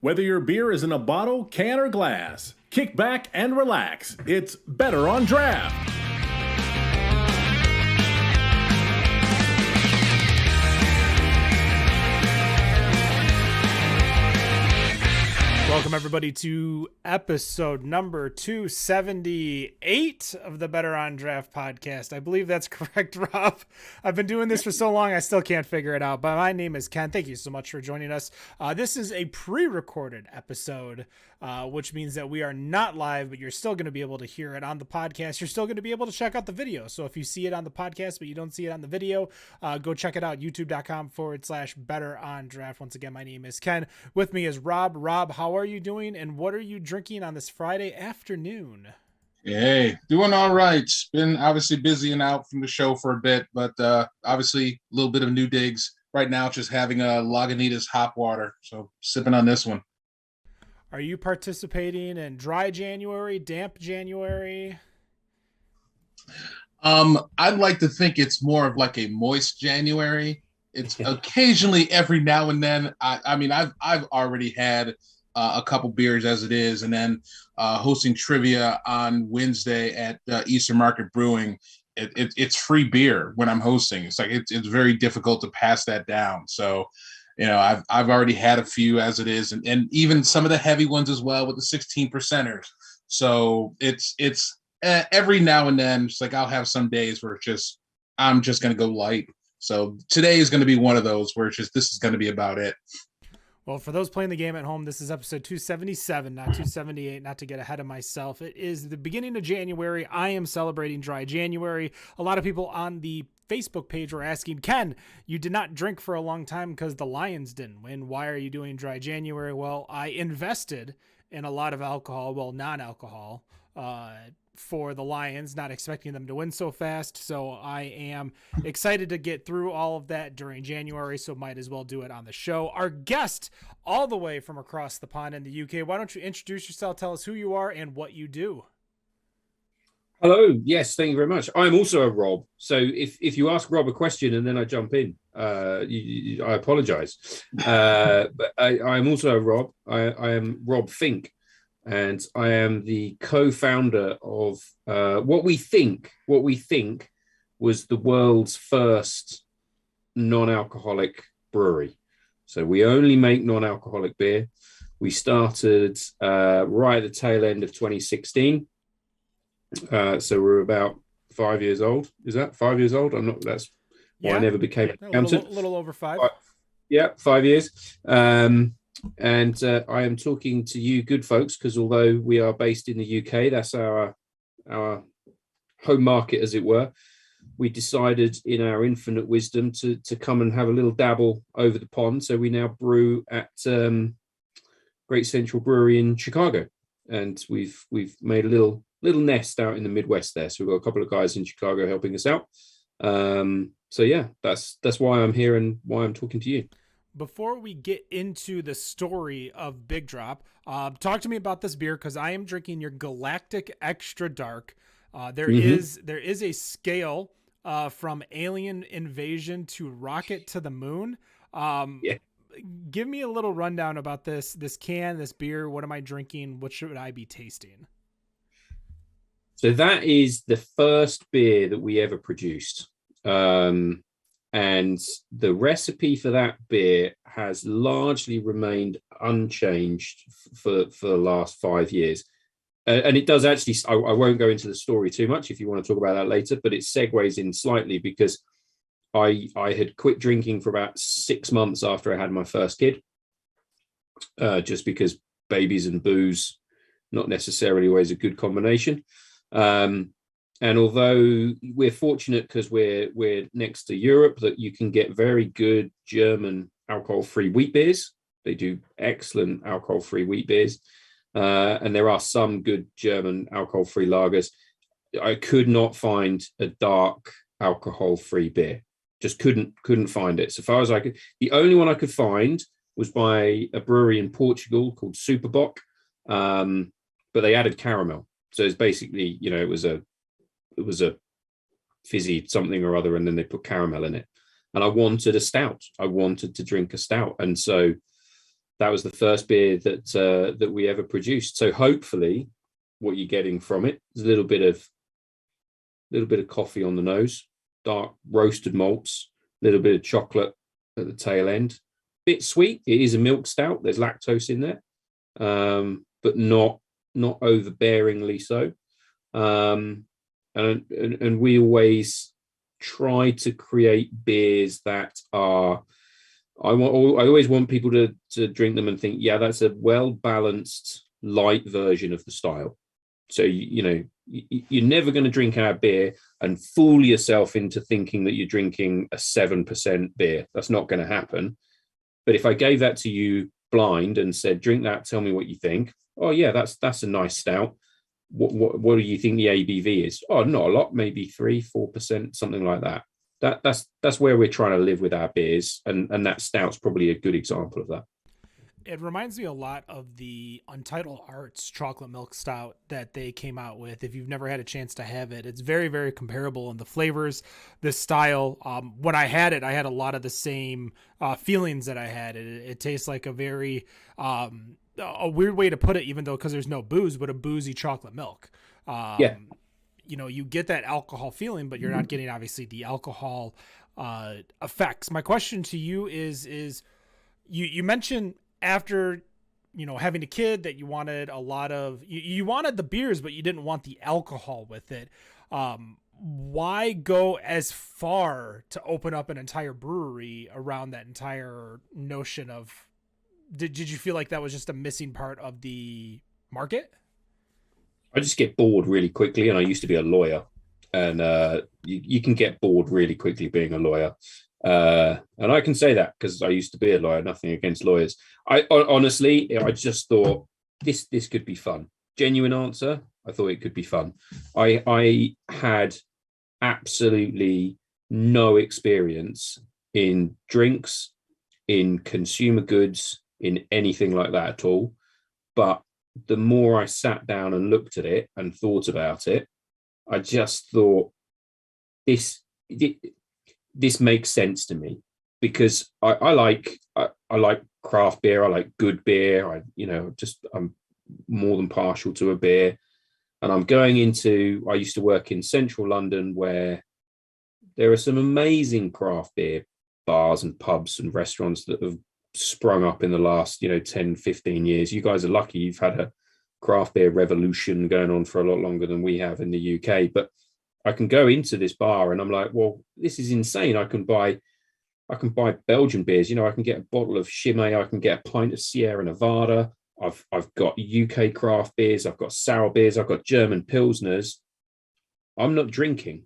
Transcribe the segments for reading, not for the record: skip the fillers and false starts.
Whether your beer is in a bottle, can, or glass, kick back and relax. It's Better on Draft. Welcome, everybody, to episode number 278 of the Better on Draft podcast. I believe that's correct, Rob. I've been doing this for so long, I still can't figure it out. But my name is Ken. Thank you so much for joining us. This is a pre-recorded episode, which means that we are not live, but you're still going to be able to hear it on the podcast. You're still going to be able to check out the video. So if you see it on the podcast, but you don't see it on the video, go check it out, youtube.com/Better on Draft. Once again, my name is Ken. With me is Rob. Rob, how are you doing, and what are you drinking on this Friday afternoon? Hey, doing all right. Been obviously busy and out from the show for a bit, but obviously a little bit of new digs. Right now, just having a Lagunitas hop water, so sipping on this one. Are you participating in dry January, damp January? I'd like to think it's more of like a moist January. It's occasionally every now and then. I mean, I've already had a couple beers as it is, and then hosting trivia on Wednesday at Eastern Market Brewing. It's free beer when I'm hosting. It's like it's very difficult to pass that down. So, you know, I've already had a few as it is, and even some of the heavy ones as well with the 16%ers. So it's every now and then. It's like I'll have some days where I'm just going to go light. So today is going to be one of those where this is going to be about it. Well, for those playing the game at home, this is episode 277, not 278, not to get ahead of myself. It is the beginning of January. I am celebrating dry January. A lot of people on the Facebook page were asking, Ken, you did not drink for a long time because the Lions didn't win. Why are you doing dry January? Well, I invested in a lot of alcohol, well, non-alcohol, for the Lions, not expecting them to win so fast. So I am excited to get through all of that during January, so might as well do it on the show. Our guest all the way from across the pond in the UK, why don't you introduce yourself, tell us who you are and what you do. Hello. Yes, thank you very much. I'm also a Rob. So if you ask Rob a question and then I jump in, I apologize. But I'm also a Rob. I am Rob Fink. And I am the co-founder of what we think was the world's first non-alcoholic brewery. So we only make non-alcoholic beer. We started right at the tail end of 2016. So we're about 5 years old. Is that 5 years old? I'm not. That's why I never became an accountant. A little over 5. Yeah, 5 years. And I am talking to you good folks because although we are based in the UK, that's our home market, as it were, we decided in our infinite wisdom to come and have a little dabble over the pond. So we now brew at Great Central Brewery in Chicago, and we've made a little nest out in the Midwest there. So we've got a couple of guys in Chicago helping us out. So yeah, that's why I'm here and why I'm talking to you. Before we get into the story of Big Drop, talk to me about this beer because I am drinking your Galactic Extra Dark. There is a scale from Alien Invasion to Rocket to the Moon. Give me a little rundown about this can, this beer. What am I drinking? What should I be tasting? So that is the first beer that we ever produced. And the recipe for that beer has largely remained unchanged for the last 5 years. And it does actually, I won't go into the story too much if you want to talk about that later, but it segues in slightly because I had quit drinking for about 6 months after I had my first kid, just because babies and booze, not necessarily always a good combination. And although we're fortunate because we're next to Europe that you can get very good German alcohol-free wheat beers. They do excellent alcohol-free wheat beers. And there are some good German alcohol-free lagers. I could not find a dark alcohol-free beer. Just couldn't find it. So far as I could, the only one I could find was by a brewery in Portugal called Superbock. But they added caramel. So it's basically, you know, it was a fizzy something or other, and then they put caramel in it. And I wanted a stout. I wanted to drink a stout. And so that was the first beer that we ever produced. So hopefully, what you're getting from it is a little bit of coffee on the nose, dark roasted malts, a little bit of chocolate at the tail end. Bit sweet. It is a milk stout. There's lactose in there, but not overbearingly so. And we always try to create beers that are. I always want people to drink them and think, yeah, that's a well balanced light version of the style. So you're never going to drink our beer and fool yourself into thinking that you're drinking a 7% beer. That's not going to happen. But if I gave that to you blind and said, drink that, tell me what you think. Oh yeah, that's a nice stout. What do you think the ABV is? Oh, not a lot, maybe 3-4%, something like that. That's where we're trying to live with our beers, and that stout's probably a good example of that. It reminds me a lot of the Untitled Arts chocolate milk stout that they came out with. If you've never had a chance to have it, it's very, very comparable in the flavors, the style. When I had it, I had a lot of the same feelings that I had. It tastes like a very, a weird way to put it, even though because there's no booze, but a boozy chocolate milk. Yeah. You get that alcohol feeling, but you're not getting obviously the alcohol effects. My question to you is you mentioned after having a kid that you wanted a lot of you wanted the beers, but you didn't want the alcohol with it. Why go as far to open up an entire brewery around that entire notion of did you feel like that was just a missing part of the market? I just get bored really quickly, and I used to be a lawyer, and you can get bored really quickly being a lawyer. And I can say that because I used to be a lawyer. Nothing against lawyers. I honestly just thought this could be fun. Genuine answer. I thought it could be fun. I had absolutely no experience in drinks, in consumer goods, in anything like that at all. But the more I sat down and looked at it and thought about it, I just thought this makes sense to me, because I like craft beer. I like good beer. I'm more than partial to a beer. And I used to work in central London, where there are some amazing craft beer bars and pubs and restaurants that have sprung up in the last 10, 15 years. You guys are lucky you've had a craft beer revolution going on for a lot longer than we have in the UK. But I can go into this bar and I'm like, well, this is insane. I can buy Belgian beers. I can get a bottle of Chimay. I can get a pint of Sierra Nevada. I've got UK craft beers. I've got sour beers. I've got German Pilsners. I'm not drinking.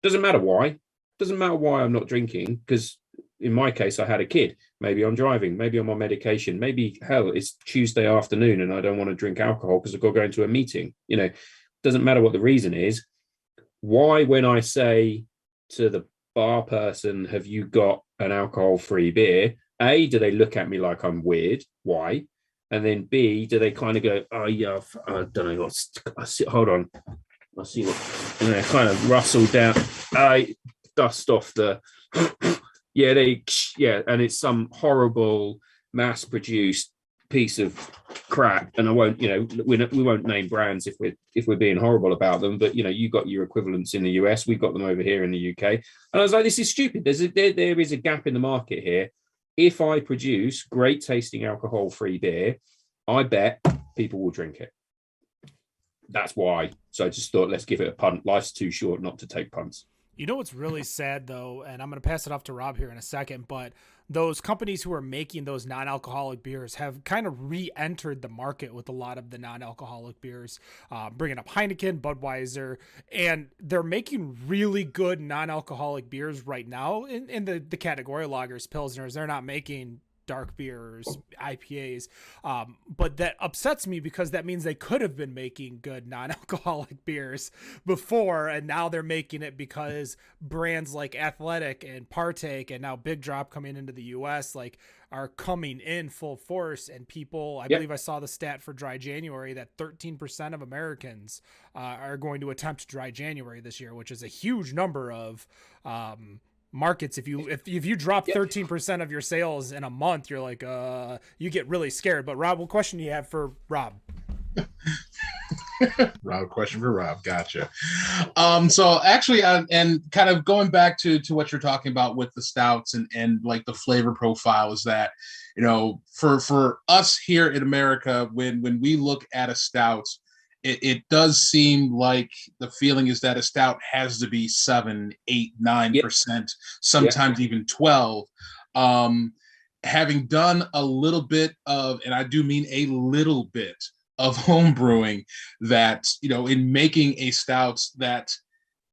Doesn't matter why. Doesn't matter why I'm not drinking, because in my case, I had a kid. Maybe I'm driving. Maybe I'm on medication. Maybe, hell, it's Tuesday afternoon and I don't want to drink alcohol because I've got to go into a meeting. Doesn't matter what the reason is. Why, when I say to the bar person, have you got an alcohol-free beer? A, do they look at me like I'm weird? Why? And then B, do they kind of go, oh yeah, I don't know. Hold on. I see what, and they kind of rustle down. I dust off the, and it's some horrible mass-produced piece of crap. And I won't, we won't name brands if we're being horrible about them. But you got your equivalents in the US, we've got them over here in the UK. And I was like, this is stupid. There is a gap in the market here. If I produce great tasting alcohol-free beer, I bet people will drink it. That's why. So I just thought, let's give it a punt. Life's too short not to take punts. You know what's really sad, though, and I'm going to pass it off to Rob here in a second, but those companies who are making those non-alcoholic beers have kind of re-entered the market with a lot of the non-alcoholic beers, bringing up Heineken, Budweiser, and they're making really good non-alcoholic beers right now in the category lagers, pilsners. They're not making dark beers, IPAs, but that upsets me because that means they could have been making good non-alcoholic beers before, and now they're making it because brands like Athletic and Partake and now Big Drop coming into the US are coming in full force, and people, I believe I saw the stat for Dry January that 13% of Americans are going to attempt Dry January this year, which is a huge number of markets. If you drop 13% of your sales in a month, you're like, you get really scared. But Rob, what question do you have for Rob? Rob, question for Rob. Gotcha. So actually, and kind of going back to what you're talking about with the stouts and like the flavor profile is that, you know, for us here in America, when we look at a stout, it does seem like the feeling is that a stout has to be 7, 8, 9%, sometimes even 12. Having done a little bit of, and I do mean a little bit of home brewing, that, you know, in making a stout, that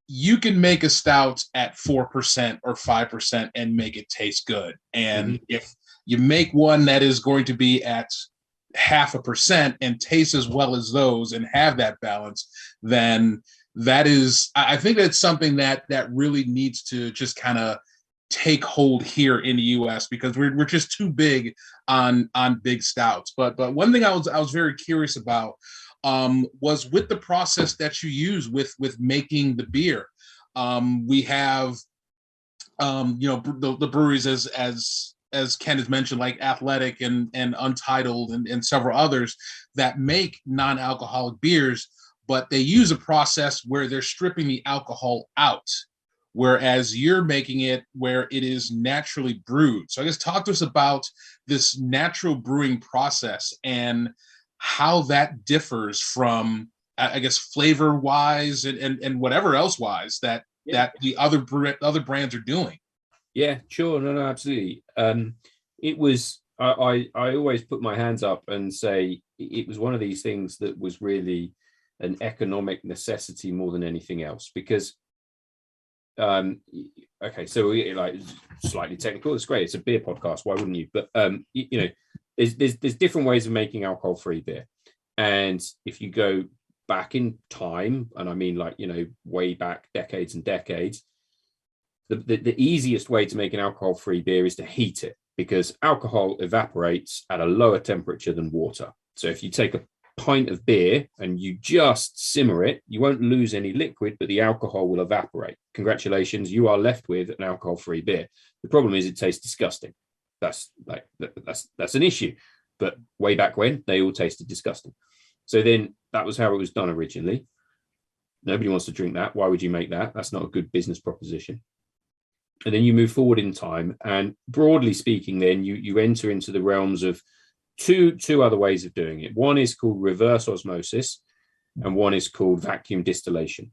you can make a stout at 4% or 5% and make it taste good. And if you make one that is going to be at 0.5% and taste as well as those and have that balance, then that is, I think that's something that really needs to just kind of take hold here in the US, because we're just too big on big stouts. But one thing I was very curious about was with the process that you use with making the beer. We have you know, the breweries as Ken has mentioned, like Athletic and Untitled and several others that make non-alcoholic beers, but they use a process where they're stripping the alcohol out, whereas you're making it where it is naturally brewed. So I guess talk to us about this natural brewing process and how that differs from, I guess, flavor wise and whatever else wise that the other brands are doing. Yeah, sure. No, absolutely. It was, I always put my hands up and say it was one of these things that was really an economic necessity more than anything else, because okay, so we like slightly technical. It's great. It's a beer podcast. Why wouldn't you? But you know, there's different ways of making alcohol-free beer, and if you go back in time, and I mean, like, you know, way back decades and decades, the easiest way to make an alcohol-free beer is to heat it, because alcohol evaporates at a lower temperature than water. So if you take a pint of beer and you just simmer it, you won't lose any liquid, but the alcohol will evaporate. Congratulations, you are left with an alcohol-free beer. The problem is it tastes disgusting. That's an issue. But way back when, they all tasted disgusting. So then that was how it was done originally. Nobody wants to drink that. Why would you make that? That's not a good business proposition. And then you move forward in time, and broadly speaking, then you enter into the realms of two other ways of doing it. One is called reverse osmosis, and one is called vacuum distillation.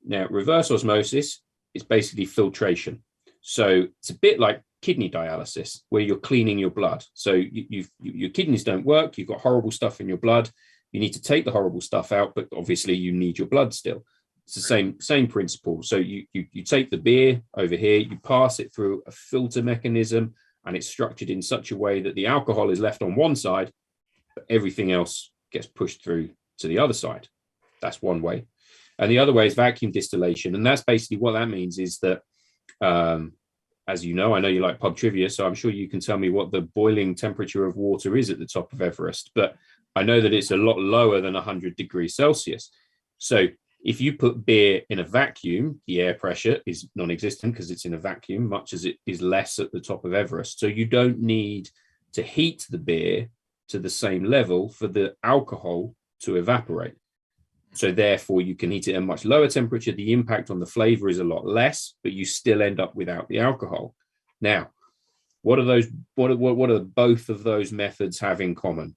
Now, reverse osmosis is basically filtration. So it's a bit like kidney dialysis, where you're cleaning your blood. So your kidneys don't work. You've got horrible stuff in your blood. You need to take the horrible stuff out, but obviously you need your blood still. It's the same principle. So you take the beer over here, you pass it through a filter mechanism, and it's structured in such a way that the alcohol is left on one side, but everything else gets pushed through to the other side. That's one way. And the other way is vacuum distillation. And that's basically what that means is that, as you know, I know you like pub trivia, so I'm sure you can tell me what the boiling temperature of water is at the top of Everest, but I know that it's a lot lower than 100 degrees Celsius. So if you put beer in a vacuum, the air pressure is non-existent because it's in a vacuum, much as it is less at the top of Everest. So you don't need to heat the beer to the same level for the alcohol to evaporate. So therefore, you can heat it at a much lower temperature. The impact on the flavor is a lot less, but you still end up without the alcohol. Now, what do both of those methods have in common?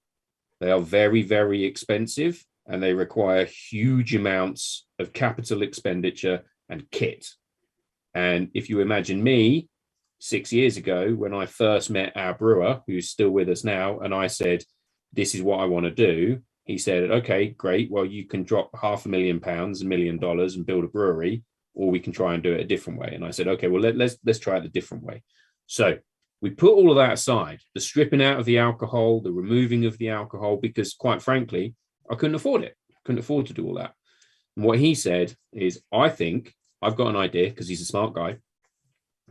They are very, very expensive, and they require huge amounts of capital expenditure and kit. And if you imagine me 6 years ago, when I first met our brewer, who's still with us now, and I said, this is what I want to do. He said, okay, great. Well, you can drop £500,000, $1 million and build a brewery, or we can try and do it a different way. And I said, okay, well, let's try it the different way. So we put all of that aside, the stripping out of the alcohol, the removing of the alcohol, because quite frankly, I couldn't afford it. Couldn't afford to do all that. And what he said is, I think I've got an idea, because he's a smart guy.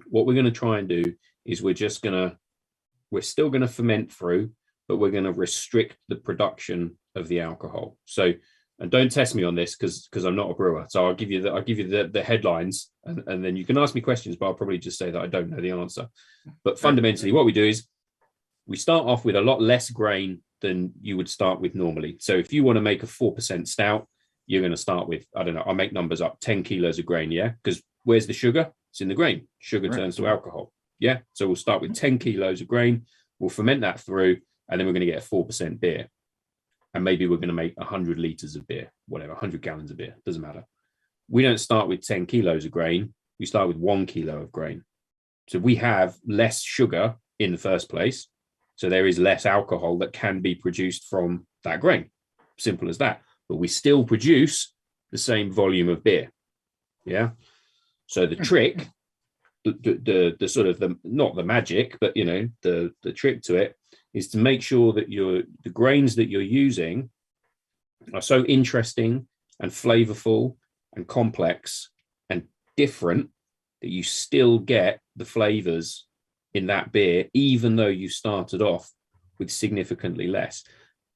What we're going to try and do is we're still going to ferment through, but we're going to restrict the production of the alcohol. So And don't test me on this because I'm not a brewer. So I'll give you the headlines, and then you can ask me questions, but I'll probably just say that I don't know the answer. But fundamentally, what we do is we start off with a lot less grain than you would start with normally. So if you want to make a 4% stout, you're going to start with, I don't know, I'll make numbers up, 10 kilos of grain, yeah? Because where's the sugar? It's in the grain. Sugar turns to alcohol, yeah? So we'll start with 10 kilos of grain, we'll ferment that through, and then we're going to get a 4% beer. And maybe we're going to make 100 litres of beer, whatever, 100 gallons of beer, doesn't matter. We don't start with 10 kilos of grain, we start with 1 kilo of grain. So we have less sugar in the first place, so there is less alcohol that can be produced from that grain. Simple as that. But we still produce the same volume of beer. Yeah. So the trick, the sort of the not the magic, but you know, the trick to it is to make sure that the grains that you're using are so interesting and flavorful and complex and different that you still get the flavors in that beer, even though you started off with significantly less.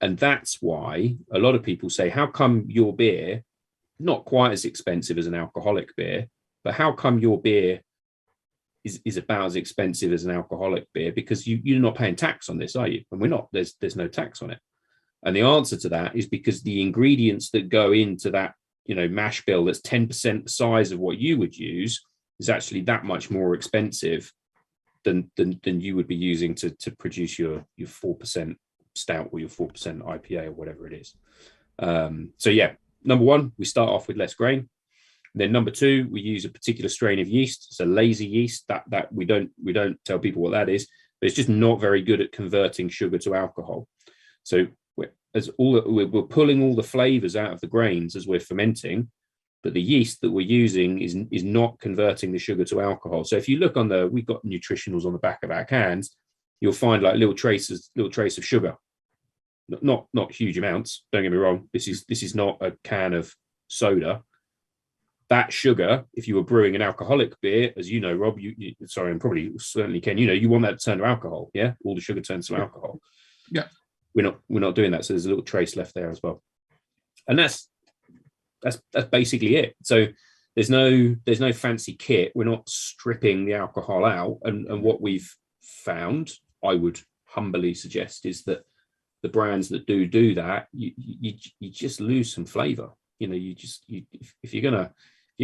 And that's why a lot of people say, how come your beer, not quite as expensive as an alcoholic beer, but how come your beer is about as expensive as an alcoholic beer? Because you're not paying tax on this, are you? And we're not. There's no tax on it. And the answer to that is because the ingredients that go into that, you know, mash bill that's 10% the size of what you would use is actually that much more expensive than you would be using to produce your 4% stout or your 4% IPA or whatever it is. So yeah, number one, we start off with less grain. Then number two, we use a particular strain of yeast. It's a lazy yeast that we don't tell people what that is, but it's just not very good at converting sugar to alcohol. So we're pulling all the flavors out of the grains as we're fermenting, but the yeast that we're using is not converting the sugar to alcohol. So if you look we've got nutritionals on the back of our cans, you'll find like little trace of sugar, not huge amounts. Don't get me wrong. This is not a can of soda. That sugar, if you were brewing an alcoholic beer, as you know, Rob, sorry, and probably certainly Ken, you know, you want that to turn to alcohol. Yeah, all the sugar turns to alcohol. Yeah, we're not doing that. So there's a little trace left there as well, and that's basically it. So there's no fancy kit. We're not stripping the alcohol out. And what we've found, I would humbly suggest, is that the brands that do that, you just lose some flavor. You know, if you're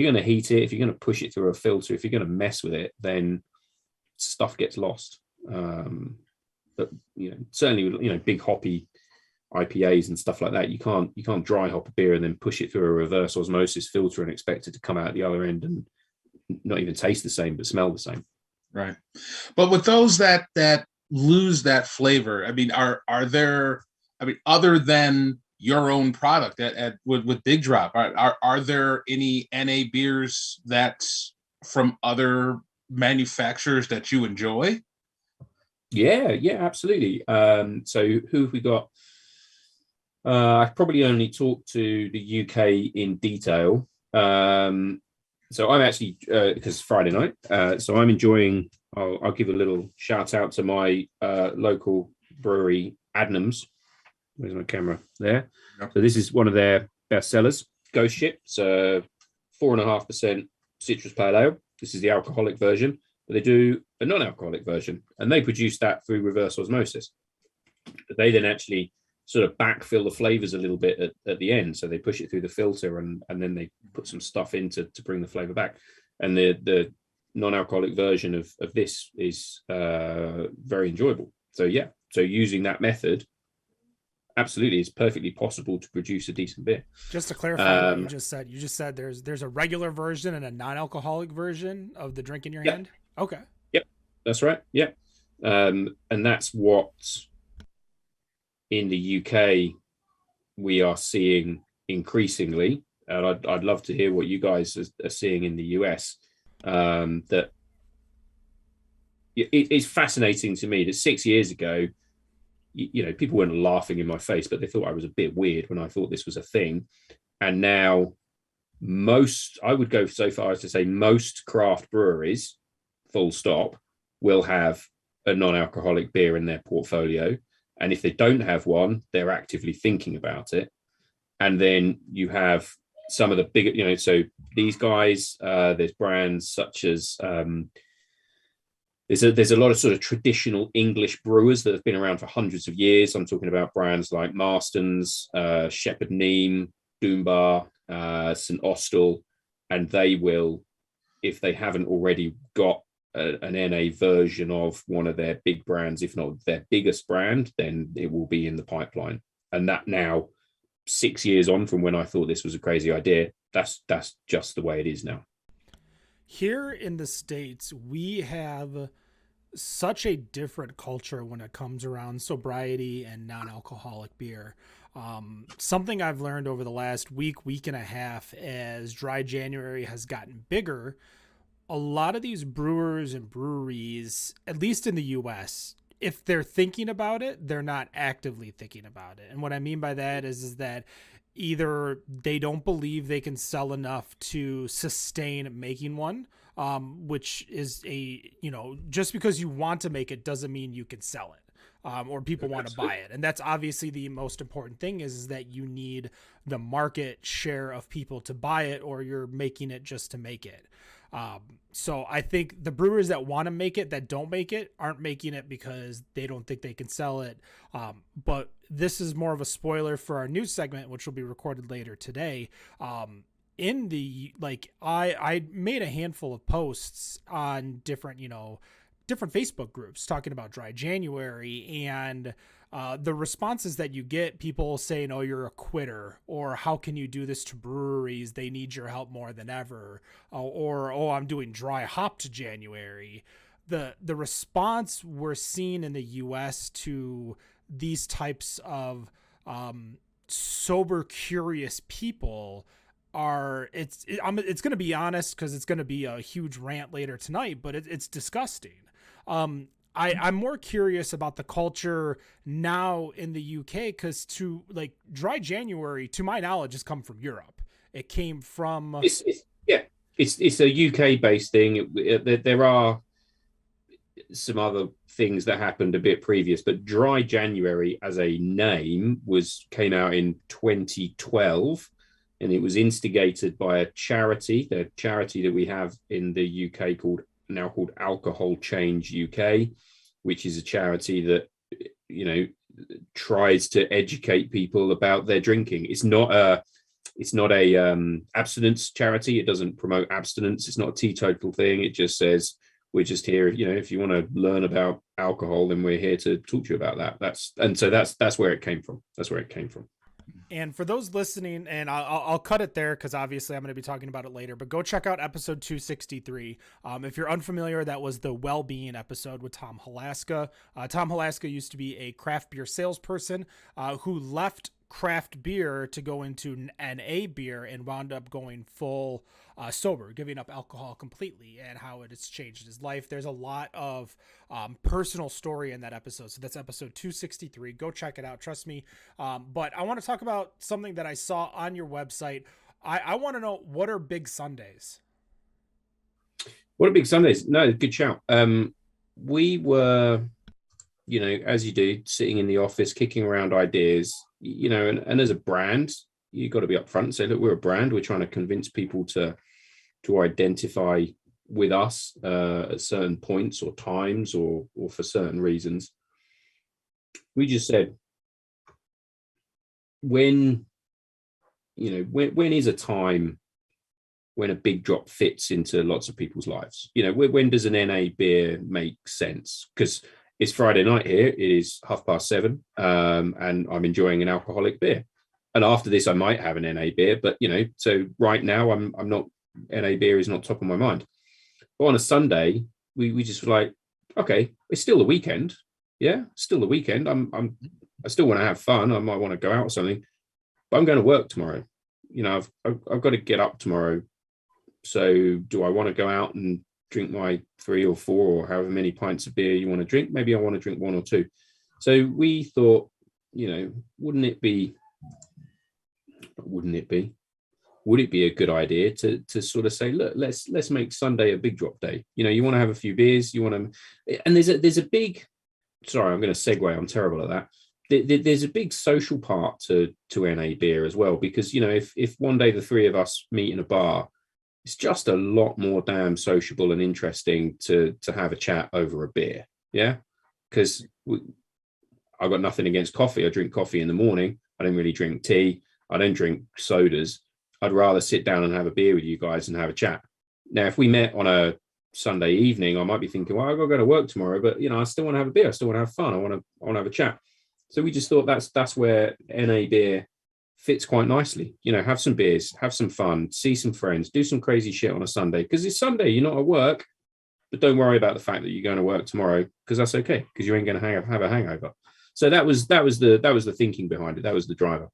gonna heat it, if you're gonna push it through a filter, if you're gonna mess with it, then stuff gets lost. But you know, certainly, you know, big hoppy IPAs and stuff like that, you can't dry hop a beer and then push it through a reverse osmosis filter and expect it to come out at the other end and not even taste the same but smell the same. Right. But with those that lose that flavor, I mean, are there, I mean, other than your own product with Big Drop, are there any NA beers that's from other manufacturers that you enjoy? Yeah, absolutely. So who have we got? I've probably only talked to the UK in detail. So I'm actually, because it's Friday night, so I'm enjoying, I'll give a little shout out to my local brewery, Adnams. Where's my camera? There. Yep. So this is one of their best sellers, Ghost Ship. It's 4.5% citrus pale ale. This is the alcoholic version, but they do a non-alcoholic version, and they produce that through reverse osmosis. But they then actually sort of backfill the flavors a little bit at the end. So they push it through the filter and then they put some stuff in to bring the flavor back. And the non-alcoholic version of this is very enjoyable. So yeah, so using that method, absolutely, it's perfectly possible to produce a decent beer. Just to clarify what you just said there's a regular version and a non-alcoholic version of the drink in your hand. Okay. Yep, that's right. Yeah. And that's what in the UK we are seeing increasingly, and I'd love to hear what you guys are seeing in the US. That it's fascinating to me that 6 years ago, you know, people weren't laughing in my face, but they thought I was a bit weird when I thought this was a thing. And now I would go so far as to say most craft breweries, full stop, will have a non-alcoholic beer in their portfolio. And if they don't have one, they're actively thinking about it. And then you have some of the bigger, so these guys, there's brands such as there's a lot of sort of traditional English brewers that have been around for hundreds of years. I'm talking about brands like Marston's, Shepherd Neame, Doombar, St Austell, and they will, if they haven't already got an NA version of one of their big brands, if not their biggest brand, then it will be in the pipeline. And that now, 6 years on from when I thought this was a crazy idea, that's just the way it is now. Here in the States, we have such a different culture when it comes around sobriety and non-alcoholic beer. Something I've learned over the last week and a half, as Dry January has gotten bigger, a lot of these brewers and breweries, at least in the US, if they're thinking about it, they're not actively thinking about it. And what I mean by that is that either they don't believe they can sell enough to sustain making one, which is just because you want to make it doesn't mean you can sell it, or people want to buy it. And that's obviously the most important thing is that you need the market share of people to buy it, or you're making it just to make it. So I think the brewers that want to make it, that don't make it, aren't making it because they don't think they can sell it. But this is more of a spoiler for our news segment, which will be recorded later today. I made a handful of posts on different Facebook groups talking about Dry January, and the responses that you get, people saying, "Oh, you're a quitter," or "How can you do this to breweries? They need your help more than ever," or "Oh, I'm doing dry hop to January." The response we're seeing in the U.S. to these types of sober, curious people it's going to be honest, because it's going to be a huge rant later tonight, but it's disgusting. I'm more curious about the culture now in the UK, because Dry January, to my knowledge, has come from Europe. It came from it's a UK based thing. There are some other things that happened a bit previous, but Dry January as a name came out in 2012, and it was instigated by the charity that we have in the UK called Alcohol Change UK, which is a charity that tries to educate people about their drinking. It's not a abstinence charity. It doesn't promote abstinence. It's not a teetotal thing. It just says, we're just here, if you want to learn about alcohol, then we're here to talk to you about that. That's where it came from. And for those listening, and I'll cut it there because obviously I'm going to be talking about it later, but go check out episode 263. If you're unfamiliar, that was the well-being episode with Tom Halaska. Tom Halaska used to be a craft beer salesperson who left craft beer to go into NA beer and wound up going full sober, giving up alcohol completely, and how it has changed his life. There's a lot of personal story in that episode. So that's episode 263. Go check it out. Trust me. But I want to talk about something that I saw on your website. I want to know, what are Big Sundays? What are Big Sundays? No, good shout. We were, as you do, sitting in the office, kicking around ideas, and as a brand, you've got to be upfront and say, look, we're a brand. We're trying to convince people to identify with us at certain points or times or for certain reasons. We just said, when is a time when a big drop fits into lots of people's lives? When does an NA beer make sense? Because it's Friday night here. It is 7:30, and I'm enjoying an alcoholic beer. And after this, I might have an NA beer, but so right now I'm not. NA beer is not top of my mind. But on a Sunday, we just were like, okay, it's still the weekend. Yeah, still the weekend. I still want to have fun. I might want to go out or something, but I'm going to work tomorrow. I've got to get up tomorrow. So do I want to go out and drink my 3 or 4 or however many pints of beer you want to drink? Maybe I want to drink 1 or 2. So we thought, would it be a good idea to sort of say, look, let's make Sunday a big drop day. You want to have a few beers, and there's a big, sorry, I'm going to segue. I'm terrible at that. there's a big social part to NA beer as well, because, you know, if one day the three of us meet in a bar, it's just a lot more damn sociable and interesting to have a chat over a beer. Yeah, because I've got nothing against coffee. I drink coffee in the morning. I don't really drink tea. I don't drink sodas. I'd rather sit down and have a beer with you guys and have a chat. Now, if we met on a Sunday evening, I might be thinking, well, I've got to go to work tomorrow, but, you know, I still want to have a beer. I still want to have fun. I want to have a chat. So we just thought that's where NA beer fits quite nicely. You know, have some beers, have some fun, see some friends, do some crazy shit on a Sunday, because it's Sunday, you're not at work, but don't worry about the fact that you're going to work tomorrow, because that's okay, because you ain't going to have a hangover. So that was the thinking behind it. That was the driver.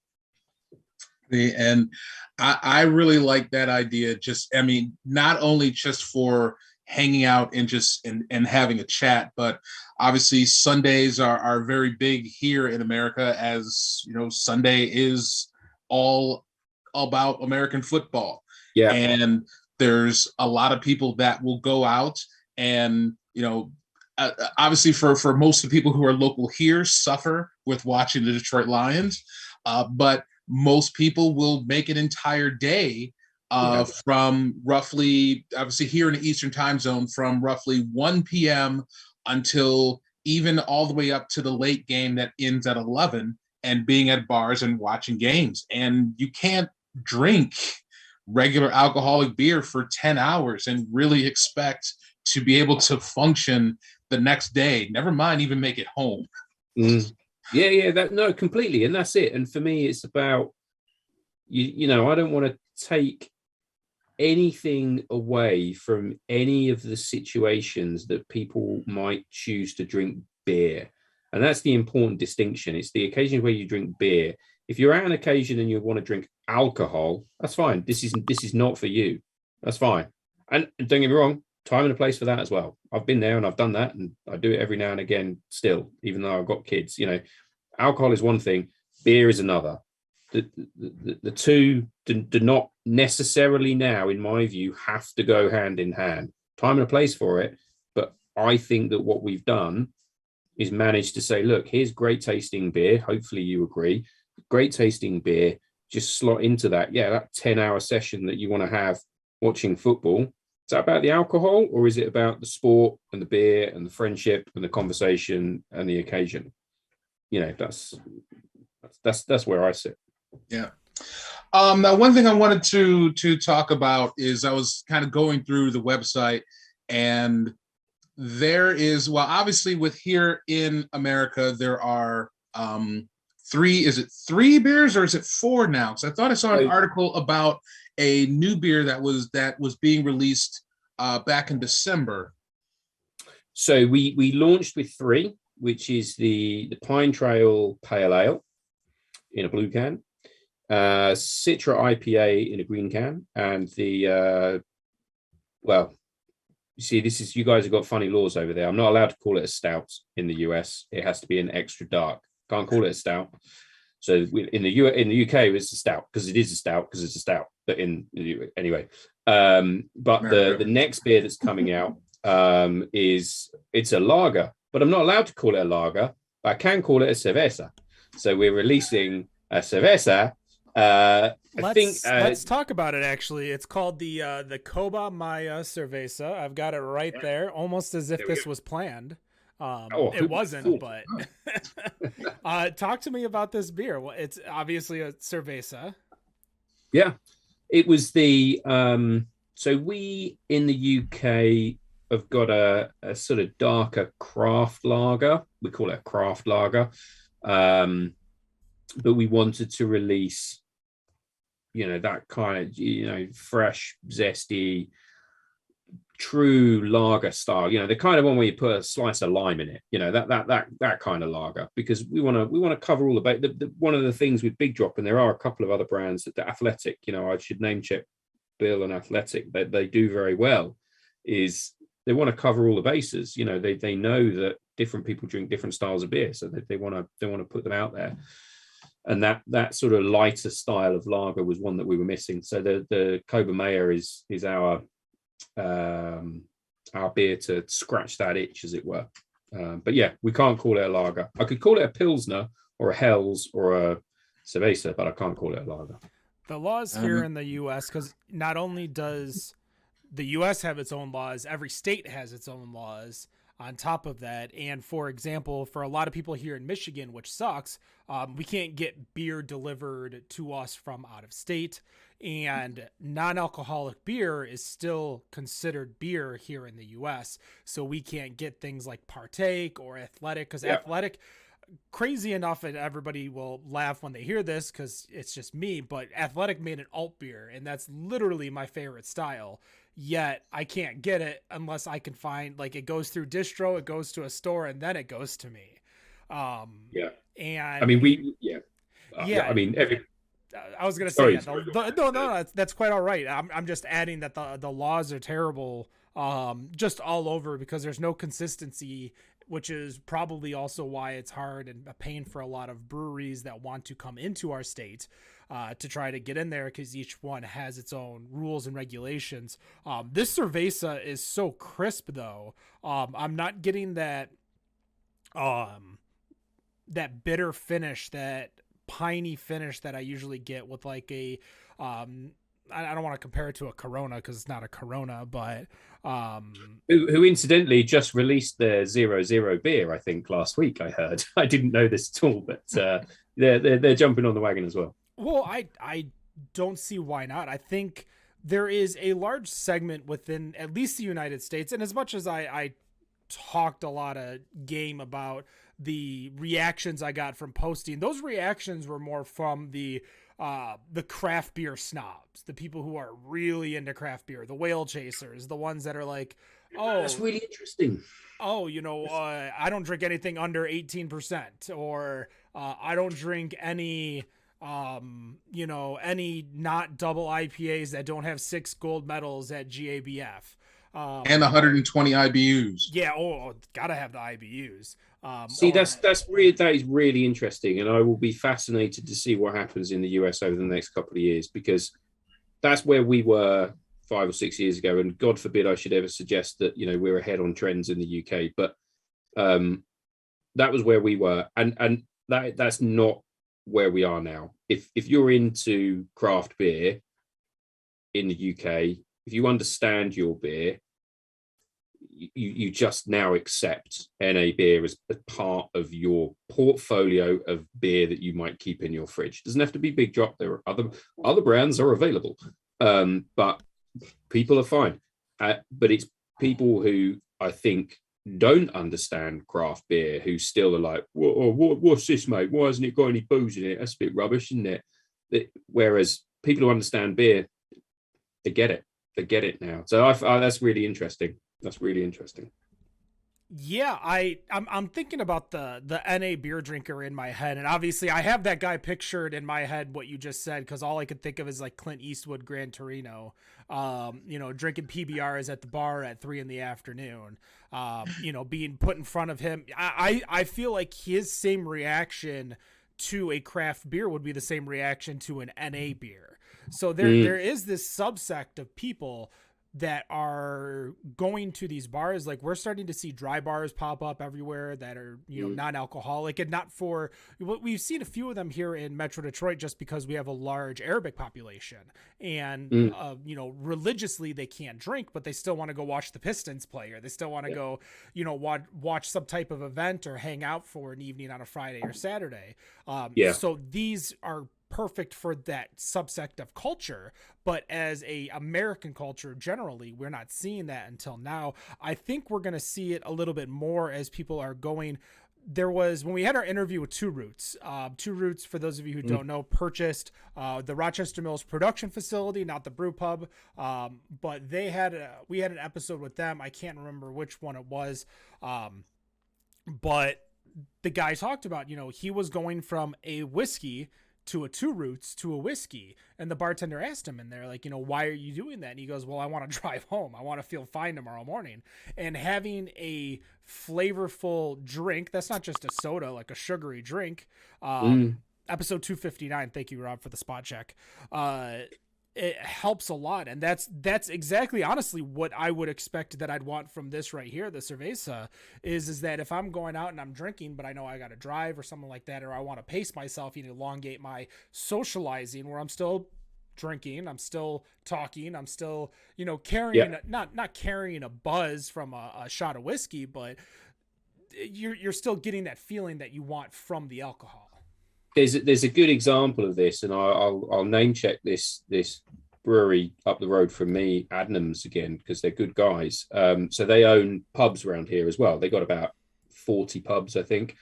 And I really like that idea. Just, I mean, not only just for hanging out and just and having a chat, but obviously Sundays are very big here in America, as you know, Sunday is all about American football. Yeah. And there's a lot of people that will go out and, you know, obviously for most of the people who are local here suffer with watching the Detroit Lions, but most people will make an entire day from roughly, obviously here in the Eastern time zone, from roughly 1 p.m. until even all the way up to the late game that ends at 11, and being at bars and watching games. And you can't drink regular alcoholic beer for 10 hours and really expect to be able to function the next day, never mind even make it home. Yeah, no, completely. And that's it. And for me, it's about, you know, I don't want to take anything away from any of the situations that people might choose to drink beer. And that's the important distinction. It's the occasion where you drink beer. If you're at an occasion and you want to drink alcohol, that's fine. This is not for you. That's fine. And don't get me wrong, time and a place for that as well. I've been there and I've done that, and I do it every now and again still, even though I've got kids. You know, alcohol is one thing, beer is another. The two do not necessarily now, in my view, have to go hand in hand. Time and a place for it, but I think that what we've done is managed to say, look, here's great tasting beer. Hopefully you agree. Great tasting beer, just slot into that. Yeah, that 10-hour session that you want to have watching football. Is that about the alcohol, or is it about the sport and the beer and the friendship and the conversation and the occasion? You know, that's where I sit. Yeah. Now, one thing I wanted to talk about is I was kind of going through the website, and there is, well, obviously with here in America, there are is it three beers or is it four now? Because I thought I saw an article about a new beer that was being released back in December. So we launched with three, which is the Pine Trail Pale Ale in a blue can, Citra IPA in a green can, and the well, you see, you guys have got funny laws over there. I'm not allowed to call it a stout in the US. It has to be an extra dark. Can't call it a stout. So in the UK, it's a stout because it is a stout because it's a stout. But anyway, but the next beer that's coming out it's a lager, but I'm not allowed to call it a lager. But I can call it a cerveza. So we're releasing a cerveza. Let's talk about it. Actually, it's called the Coba Maya Cerveza. I've got it right there, almost as if this was planned. It wasn't, but talk to me about this beer. Well, it's obviously a cerveza. Yeah, it was the so we in the UK have got a sort of darker craft lager. We call it a craft lager, but we wanted to release, you know, that kind of, you know, fresh, zesty, true lager style, you know, the kind of one where you put a slice of lime in it, you know, that kind of lager, because we want to cover all the base. One of the things with Big Drop, and there are a couple of other brands that Athletic, you know, I should name check Bill and Athletic, that they do very well, is they want to cover all the bases. You know, they know that different people drink different styles of beer, so they want to put them out there. And that sort of lighter style of lager was one that we were missing. So the Coba Maya is our beer to scratch that itch, as it were. But yeah, we can't call it a lager. I could call it a pilsner, or a Hell's or a Cerveza, but I can't call it a lager. The laws here in the U.S., because not only does the U.S. have its own laws, every state has its own laws on top of that. And for example, for a lot of people here in Michigan, which sucks, we can't get beer delivered to us from out of state. And non-alcoholic beer is still considered beer here in the U.S. So we can't get things like Partake or Athletic, because Athletic, crazy enough, and everybody will laugh when they hear this because it's just me, but Athletic made an alt beer, and that's literally my favorite style. Yet I can't get it unless I can find, like, it goes through distro, it goes to a store, and then it goes to me. And I mean, I mean, I was gonna say, no, that's quite all right. I'm just adding that the laws are terrible, just all over, because there's no consistency, which is probably also why it's hard and a pain for a lot of breweries that want to come into our state to try to get in there, because each one has its own rules and regulations. This Cerveza is so crisp, though. I'm not getting that that bitter finish, that piney finish that I usually get with like a I don't want to compare it to a Corona because it's not a Corona, but who incidentally just released their 0.0 beer, I think last week. I heard. I didn't know this at all, but they're jumping on the wagon as well. Well, I don't see why not. I think there is a large segment within at least the United States, and as much as I talked a lot of game about the reactions I got from posting, those reactions were more from the craft beer snobs, the people who are really into craft beer, the whale chasers, the ones that are like, oh, that's really interesting. Oh, I don't drink anything under 18%, or I don't drink any, any not double IPAs that don't have 6 gold medals at GABF. And 120 IBUs. Yeah. Oh, gotta have the IBUs. That is really interesting, and I will be fascinated to see what happens in the US over the next couple of years, because that's where we were 5 or 6 years ago, and God forbid I should ever suggest that we're ahead on trends in the UK, but that was where we were, and that's not where we are now. If you're into craft beer in the UK, if you understand your beer, you just now accept NA beer as a part of your portfolio of beer that you might keep in your fridge. It doesn't have to be Big Drop. There are other brands are available, but people are fine. But it's people who I think don't understand craft beer who still are like, what's this, mate? Why hasn't it got any booze in it? That's a bit rubbish, isn't it? Whereas people who understand beer, they get it. They get it now. So that's really interesting. That's really interesting. Yeah, I'm thinking about the NA beer drinker in my head, and obviously I have that guy pictured in my head, what you just said, because all I could think of is like Clint Eastwood, Gran Torino, drinking PBRs at the bar at 3 p.m, being put in front of him. I feel like his same reaction to a craft beer would be the same reaction to an NA beer. So there is this subsect of people that are going to these bars. Like, we're starting to see dry bars pop up everywhere that are, non-alcoholic, and not for what we've seen a few of them here in Metro Detroit, just because we have a large Arabic population, and, religiously they can't drink, but they still want to go watch the Pistons play, or they still want to go, watch some type of event or hang out for an evening on a Friday or Saturday. So these are perfect for that subsect of culture, but as a American culture generally, we're not seeing that until now. I think we're going to see it a little bit more as people are going. There was, when we had our interview with Two Roots, for those of you who don't know, purchased the Rochester Mills production facility, not the brew pub, but we had an episode with them. I can't remember which one it was, but the guy talked about, he was going from a whiskey to a Two Roots to a whiskey, and the bartender asked him in there, like, why are you doing that? And he goes, well, I want to drive home. I want to feel fine tomorrow morning. And having a flavorful drink that's not just a soda, like a sugary drink, episode 259, thank you, Rob, for the spot check, it helps a lot. And that's exactly, honestly, what I would expect that I'd want from this right here, the Cerveza, is that if I'm going out and I'm drinking, but I know I got to drive or something like that, or I want to pace myself and elongate my socializing, where I'm still drinking, I'm still talking, I'm still, carrying, not carrying a buzz from a shot of whiskey, but you're still getting that feeling that you want from the alcohol. There's a good example of this, and I'll name check this brewery up the road from me, Adnams, again, because they're good guys. So they own pubs around here as well. They got about 40 pubs, I think,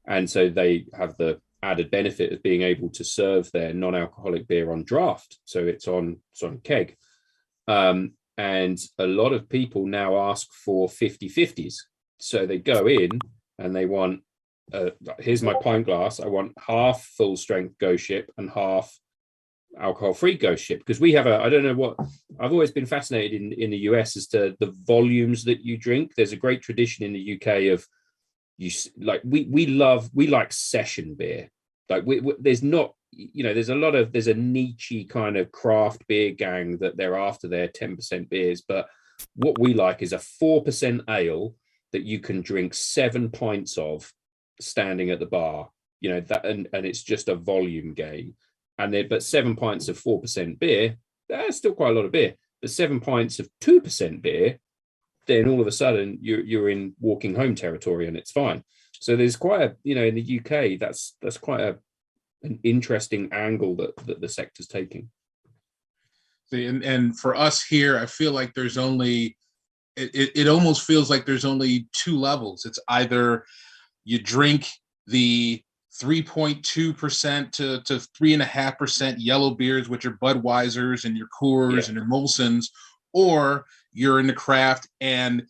and so they have the added benefit of being able to serve their non-alcoholic beer on draft. So it's on keg, and a lot of people now ask for 50/50s. So they go in and they want, here's my pint glass. I want half full strength Ghost Ship and half alcohol free Ghost Ship, because we have I don't know what, I've always been fascinated in the US as to the volumes that you drink. There's a great tradition in the UK of we like session beer. Like there's not, there's a niche kind of craft beer gang that they're after their 10% beers, but what we like is a 4% ale that you can drink 7 pints of standing at the bar, that, and it's just a volume game. But 7 pints of 4% beer, that's still quite a lot of beer. But 7 pints of 2% beer, then all of a sudden you're in walking home territory, and it's fine. So there's quite a, in the UK, that's quite an interesting angle that the sector's taking. See, and for us here, I feel like there's only, it almost feels like there's only two levels. It's either you drink the 3.2% to 3.5% yellow beers, which are Budweisers and your Coors and your Molsons, or you're in the craft and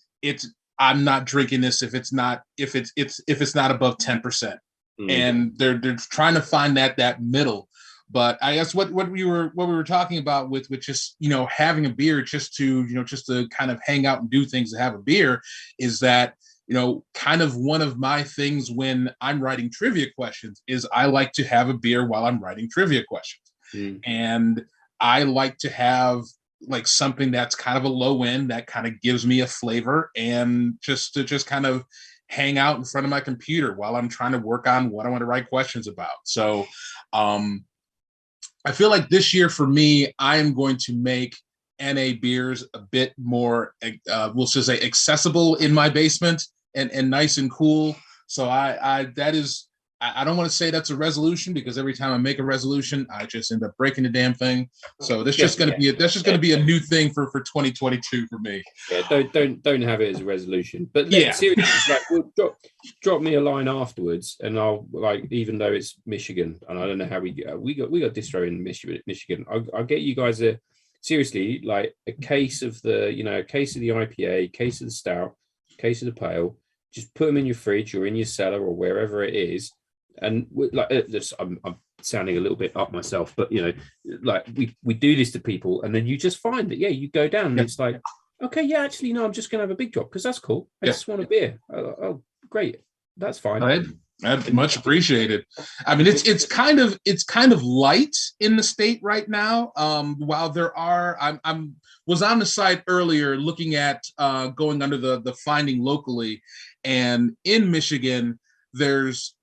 I'm not drinking this if it's not above 10%. And they're trying to find that middle. But I guess what we were talking about with just having a beer just to kind of hang out and do things and have a beer is that kind of one of my things when I'm writing trivia questions is I like to have a beer while I'm writing trivia questions. And I like to have like something that's kind of a low end that kind of gives me a flavor, and just to kind of hang out in front of my computer while I'm trying to work on what I want to write questions about. So I feel like this year for me, I am going to make NA beers a bit more, we'll just say, accessible in my basement and nice and cool. So I don't want to say that's a resolution, because every time I make a resolution, I just end up breaking the damn thing. So that's just going to be a new thing for 2022 for me. Yeah, don't have it as a resolution. But seriously, well, drop me a line afterwards, and I'll, even though it's Michigan, and I don't know how we got distro in Michigan. I'll get you guys seriously a case of the IPA, case of the stout, case of the pale. Just put them in your fridge or in your cellar or wherever it is. And I'm sounding a little bit up myself, but we do this to people, and then you just find that you go down and it's like, okay, actually no, I'm just gonna have a Big Drop because that's cool. I just want a beer. Oh, great, that's fine. I'd much appreciated. I mean, it's kind of light in the state right now. While there are, I'm was on the site earlier looking at going under the finding locally, and in Michigan there's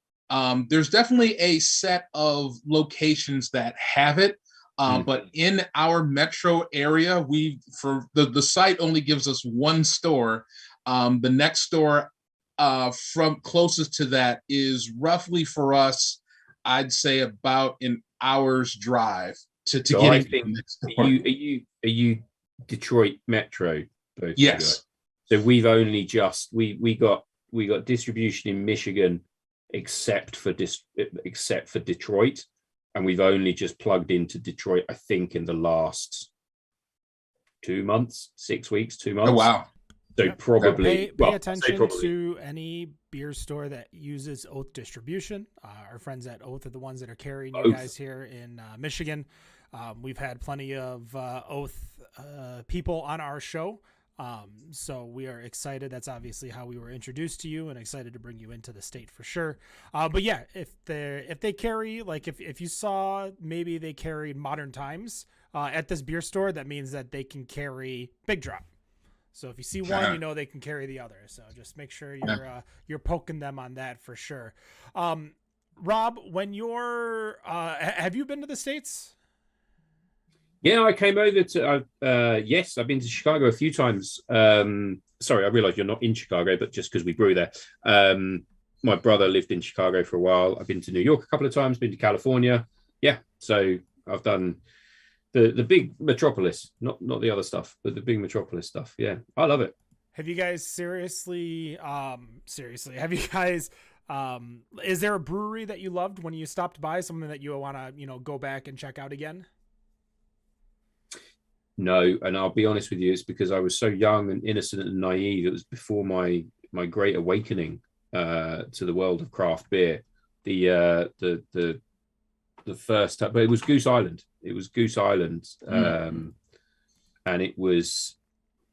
definitely a set of locations that have it. But in our metro area, the site only gives us one store. The next store from closest to that is roughly for us, I'd say about an hour's drive to get. I think are you Detroit Metro? Both yes. So we've only just we got distribution in Michigan, except for Detroit, and we've only just plugged into Detroit, I think, in the last 2 months, 6 weeks, 2 months. Oh wow. So probably pay attention to any beer store that uses Oath distribution. Our friends at Oath are the ones that are carrying you guys here in Michigan. We've had plenty of Oath people on our show. So we are excited. That's obviously how we were introduced to you, and excited to bring you into the state for sure. But yeah, if they carry, like, if you saw maybe they carried Modern Times at this beer store, that means that they can carry Big Drop. So if you see one, you know they can carry the other. So just make sure you're poking them on that for sure. Rob, when you're have you been to the States? Yeah, I came over to, yes, I've been to Chicago a few times. Sorry, I realize you're not in Chicago, but just because we brew there. My brother lived in Chicago for a while. I've been to New York a couple of times, been to California. Yeah, so I've done the big metropolis, not the other stuff, but the big metropolis stuff. Yeah, I love it. Have you guys seriously, have you guys, is there a brewery that you loved when you stopped by, something that you want to, go back and check out again? No, and I'll be honest with you, it's because I was so young and innocent and naive. It was before my great awakening to the world of craft beer. The first time, but it was Goose Island. It was Goose Island, and it was.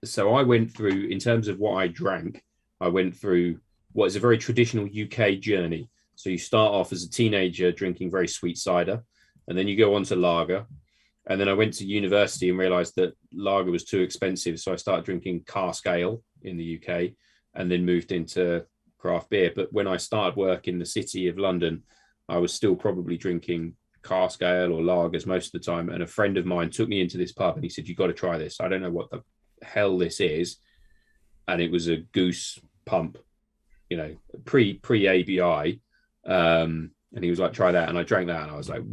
So I went through, in terms of what I drank, I went through what is a very traditional UK journey. So you start off as a teenager drinking very sweet cider, and then you go on to lager. And then I went to university and realized that lager was too expensive. So I started drinking cask ale in the UK and then moved into craft beer. But when I started work in the city of London, I was still probably drinking cask ale or lagers most of the time. And a friend of mine took me into this pub and he said, "You've got to try this. I don't know what the hell this is." And it was a Goose pump, pre ABI. And he was like, "Try that." And I drank that and I was like,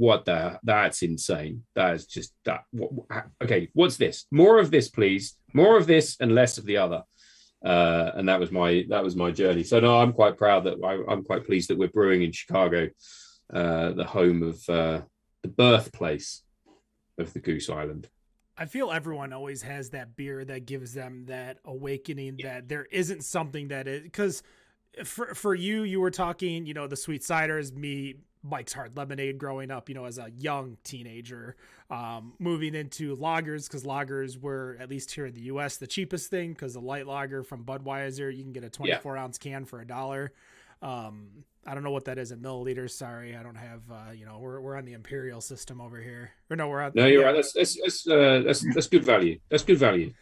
that's insane. That is just that. Okay, what's this? More of this, please. More of this and less of the other. And that was my journey. So no, I'm quite proud that I'm quite pleased that we're brewing in Chicago, the home of the birthplace of the Goose Island. I feel everyone always has that beer that gives them that awakening that there isn't something that is, because for you were talking, the sweet ciders, me, Mike's Hard Lemonade growing up, as a young teenager, moving into lagers, because lagers were, at least here in the US, the cheapest thing, because a light lager from Budweiser, you can get a 24-ounce can for $1. I don't know what that is in milliliters. Sorry, I don't have, we're on the imperial system over here. Or no, we're on. No, you're right. That's good value. That's good value.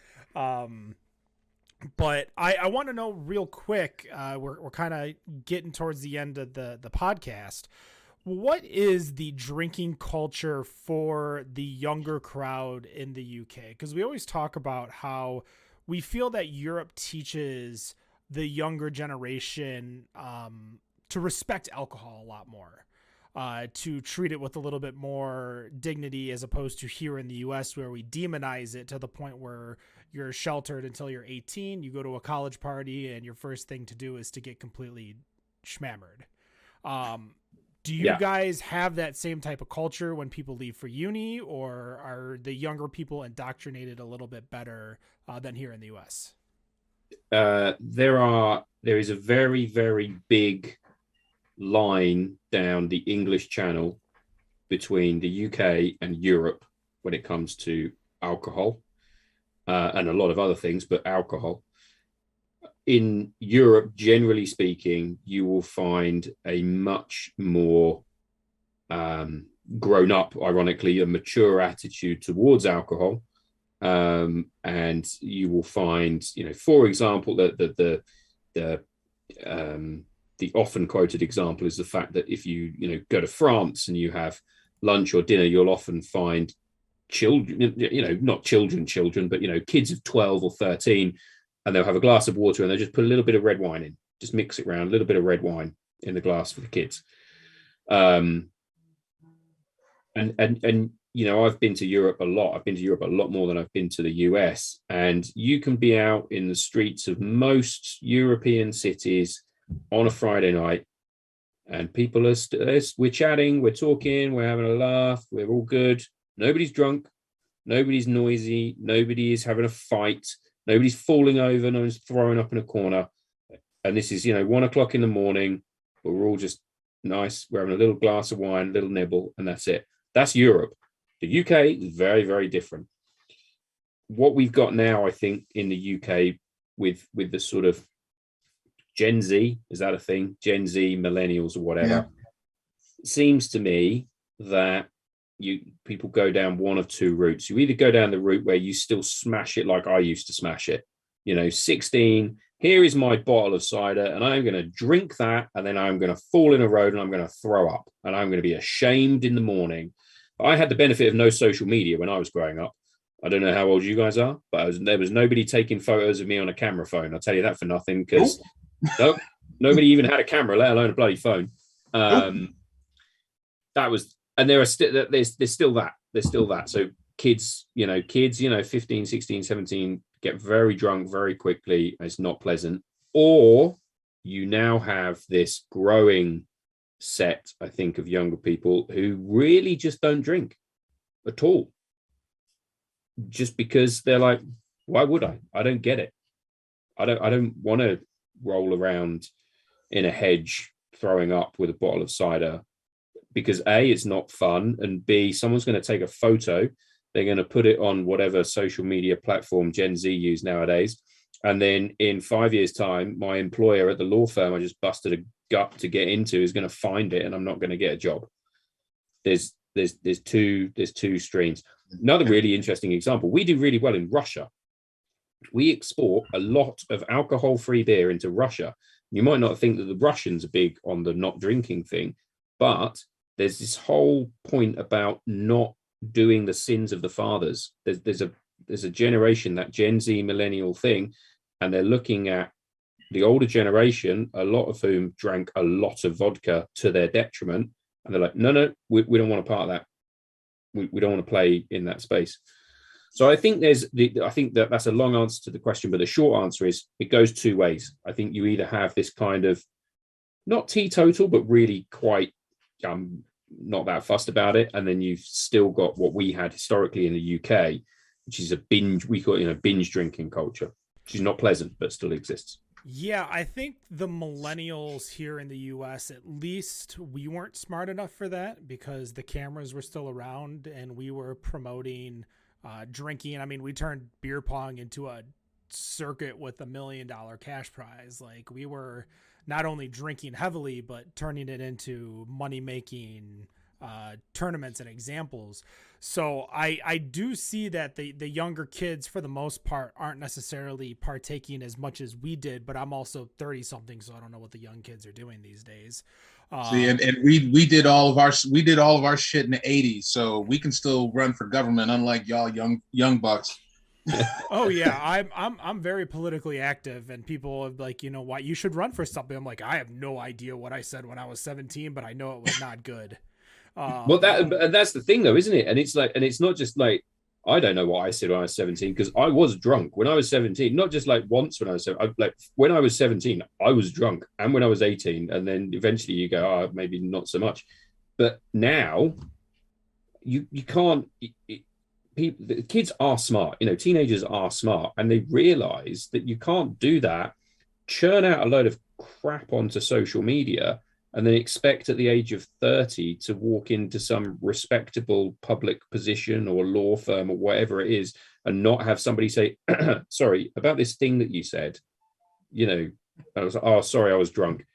But I want to know real quick, we're kind of getting towards the end of the podcast. What is the drinking culture for the younger crowd in the UK? Because we always talk about how we feel that Europe teaches the younger generation to respect alcohol a lot more, to treat it with a little bit more dignity, as opposed to here in the US, where we demonize it to the point where you're sheltered until you're 18. You go to a college party and your first thing to do is to get completely schmammered. Do you guys have that same type of culture when people leave for uni, or are the younger people indoctrinated a little bit better than here in the US? There is a very, very big line down the English Channel between the UK and Europe when it comes to alcohol, and a lot of other things, but alcohol. In Europe, generally speaking, you will find a much more grown up, ironically, a mature attitude towards alcohol. And you will find, for example, the often quoted example is the fact that if you go to France and you have lunch or dinner, you'll often find children, not children, but kids of 12 or 13, and they'll have a glass of water and they'll just put a little bit of red wine in, just mix it around, a little bit of red wine in the glass for the kids. And I've been to Europe a lot. I've been to Europe a lot more than I've been to the US. And you can be out in the streets of most European cities on a Friday night, and people we're chatting, we're talking, we're having a laugh, we're all good. Nobody's drunk, nobody's noisy, nobody is having a fight, nobody's falling over, no one's throwing up in a corner. And this is, 1 o'clock in the morning, but we're all just nice. We're having a little glass of wine, a little nibble, and that's it. That's Europe. The UK is very, very different. what we've got now, I think, in the UK with the sort of Gen Z, is that a thing? Gen Z, millennials, or whatever. It seems to me that people go down one of two routes. You either go down the route where you still smash it like I used to smash it. 16, here is my bottle of cider, and I'm going to drink that, and then I'm going to fall in a road, and I'm going to throw up, and I'm going to be ashamed in the morning. I had the benefit of no social media when I was growing up. I don't know how old you guys are, but there was nobody taking photos of me on a camera phone. I'll tell you that for nothing, because nobody even had a camera, let alone a bloody phone. That was, and there's still that. So kids, 15, 16, 17, get very drunk very quickly. It's not pleasant. Or you now have this growing set, I think, of younger people who really just don't drink at all. Just because they're like, why would I? I don't get it. I don't want to roll around in a hedge throwing up with a bottle of cider, because A, it's not fun, and B, someone's going to take a photo. They're going to put it on whatever social media platform Gen Z use nowadays. And then in 5 years' time, my employer at the law firm I just busted a gut to get into is going to find it, and I'm not going to get a job. There's two streams. Another really interesting example, we do really well in Russia. We export a lot of alcohol-free beer into Russia. You might not think that the Russians are big on the not drinking thing, but there's this whole point about not doing the sins of the fathers. There's a generation, that Gen Z millennial thing, and they're looking at the older generation, a lot of whom drank a lot of vodka to their detriment, and they're like, no, we don't want to part of that. We don't want to play in that space. So I think that's a long answer to the question, but the short answer is it goes two ways. I think you either have this kind of not teetotal, but really quite not that fussed about it, and then you've still got what we had historically in the UK, which is we call it binge drinking culture, which is not pleasant but still exists. Yeah, I think the millennials here in the US, at least, we weren't smart enough for that, because the cameras were still around and we were promoting drinking. I mean, we turned beer pong into a circuit with $1 million cash prize. Like, we were not only drinking heavily, but turning it into money-making tournaments and examples. So I do see that the younger kids, for the most part, aren't necessarily partaking as much as we did, but I'm also 30-something, so I don't know what the young kids are doing these days. See, and we did all of our shit in the 80s, so we can still run for government, unlike y'all young bucks. Oh yeah, I'm very politically active, and people are like, what, you should run for something. I'm like, I have no idea what I said when I was 17, but I know it was not good. Well, that's the thing, though, isn't it? And it's not just like, I don't know what I said when I was 17, because I was drunk when I was 17. Not just like once when I was 17. When I was 17, I was drunk, and when I was 18, and then eventually you go, oh, maybe not so much. But now you can't. The kids are smart. Teenagers are smart, and they realize that you can't do that. Churn out a load of crap onto social media, and then expect at the age of 30 to walk into some respectable public position or law firm or whatever it is, and not have somebody say, sorry, about this thing that you said, I was, oh, sorry, I was drunk.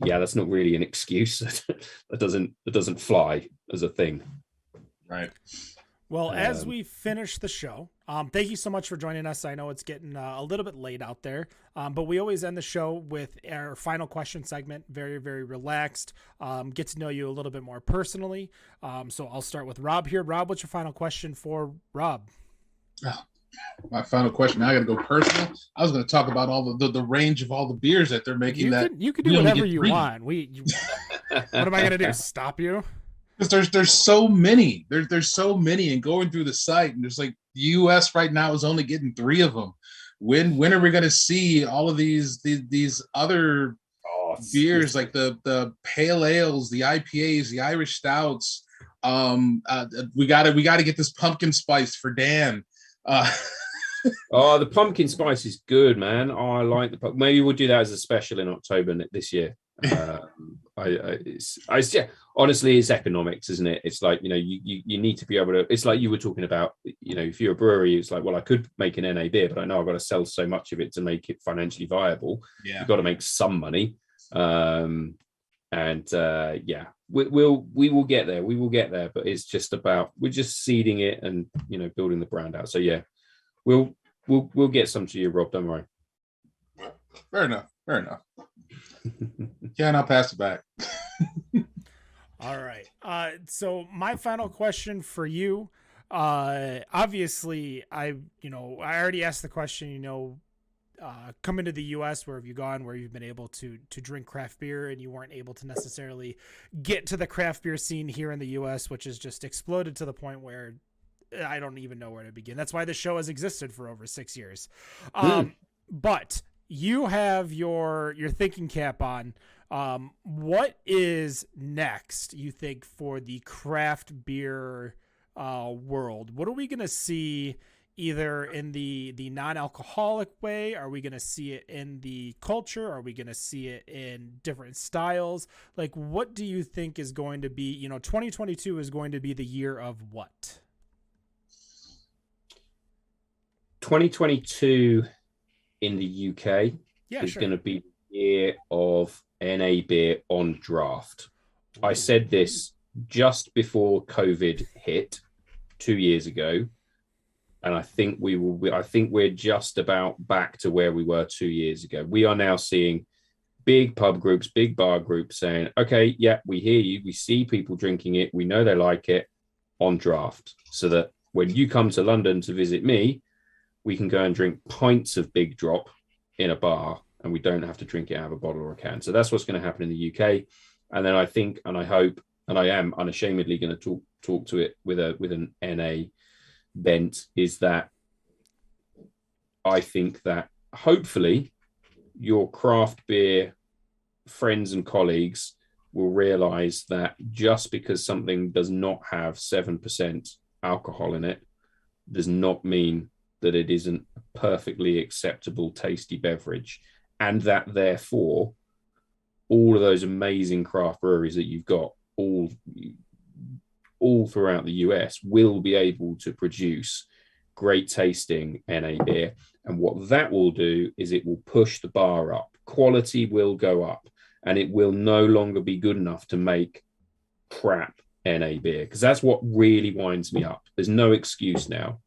Yeah, that's not really an excuse. that doesn't fly as a thing. Right. Well, as we finish the show, thank you so much for joining us. I know it's getting a little bit late out there, but we always end the show with our final question segment. Very, very relaxed. Get to know you a little bit more personally. So I'll start with Rob here. Rob, what's your final question for Rob? Oh, my final question. Now I got to go personal. I was going to talk about all the range of all the beers that they're making. You can do whatever you want. What am I going to do? Stop you? Because there's so many. There's so many, and going through the site, and there's like the U.S. right now is only getting 3 of them. When are we going to see all of these other beers, like the pale ales, the IPAs, the Irish stouts? We got to get this pumpkin spice for Dan. Oh, the pumpkin spice is good, man. Oh, I like maybe we'll do that as a special in October this year. Yeah, honestly, it's economics, isn't it? It's like, you need to be able to, it's like you were talking about, if you're a brewery, it's like, well, I could make an NA beer, but I know I've got to sell so much of it to make it financially viable. Yeah. You've got to make some money. Yeah, we will get there. We will get there, but it's just about, we're just seeding it and, building the brand out. So yeah, we'll get some to you, Rob. Don't worry. Fair enough. Yeah, and I'll pass it back. All right. So my final question for you, obviously I already asked the question, coming to the US, where have you gone, where you've been able to drink craft beer, and you weren't able to necessarily get to the craft beer scene here in the US, which has just exploded to the point where I don't even know where to begin. That's why the show has existed for over 6 years. But you have your thinking cap on. What is next, you think, for the craft beer world? What are we going to see, either in the non-alcoholic way? Are we going to see it in the culture? Are we going to see it in different styles? Like, what do you think is going to be, 2022 is going to be the year of what? 2022 in the UK is going to be the year of NA beer on draft. I said this just before COVID hit 2 years ago, and I think we're just about back to where we were 2 years ago. We are now seeing big pub groups, big bar groups saying, okay, yeah, we hear you. We see people drinking it. We know they like it, on draft, so that when you come to London to visit me, we can go and drink pints of Big Drop in a bar, and we don't have to drink it out of a bottle or a can. So that's what's going to happen in the UK. And then I think, and I hope, and I am unashamedly going to talk to it with an NA bent, is that I think that hopefully your craft beer friends and colleagues will realize that just because something does not have 7% alcohol in it does not mean that it isn't a perfectly acceptable, tasty beverage. And that therefore, all of those amazing craft breweries that you've got all throughout the US will be able to produce great tasting NA beer. And what that will do is it will push the bar up. Quality will go up, and it will no longer be good enough to make crap NA beer, because that's what really winds me up. There's no excuse now.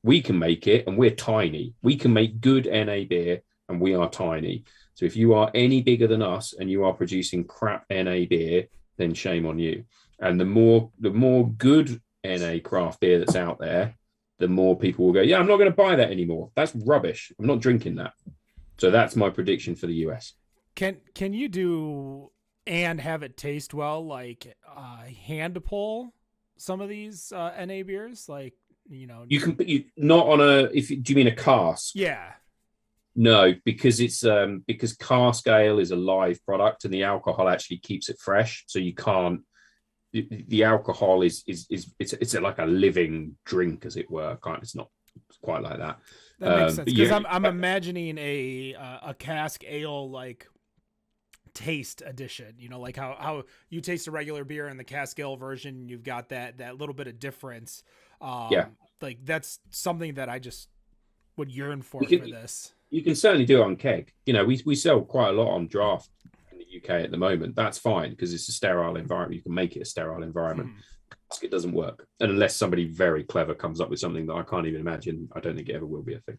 We can make it, and we're tiny. We can make good NA beer, and we are tiny. So if you are any bigger than us and you are producing crap NA beer, then shame on you. And the more good NA craft beer that's out there, the more people will go, yeah, I'm not going to buy that anymore. That's rubbish. I'm not drinking that. So that's my prediction for the US. Can you do and have it taste well, like hand pull some of these NA beers? Like, you can, not on a, do you mean a cask? Yeah. No, because it's because cask ale is a live product, and the alcohol actually keeps it fresh. So you can't, the alcohol is it's like a living drink, as it were. It's not quite like that. That makes sense, because I'm imagining a cask ale like taste edition, like how you taste a regular beer in the cask ale version, you've got that little bit of difference. Like that's something that I just would yearn for this. You can certainly do it on keg. We sell quite a lot on draft in the UK at the moment. That's fine, because it's a sterile environment. You can make it a sterile environment. It doesn't work, and unless somebody very clever comes up with something that I can't even imagine, I don't think it ever will be a thing.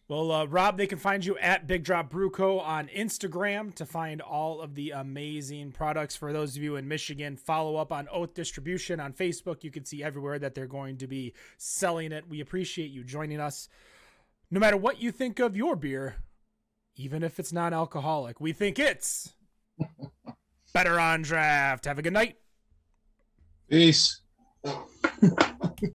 Well, Rob, they can find you at Big Drop Brew Co. on Instagram to find all of the amazing products. For those of you in Michigan, follow up on Oath Distribution on Facebook. You can see everywhere that they're going to be selling it. We appreciate you joining us. No matter what you think of your beer, even if it's non-alcoholic, we think it's better on draft. Have a good night. Peace.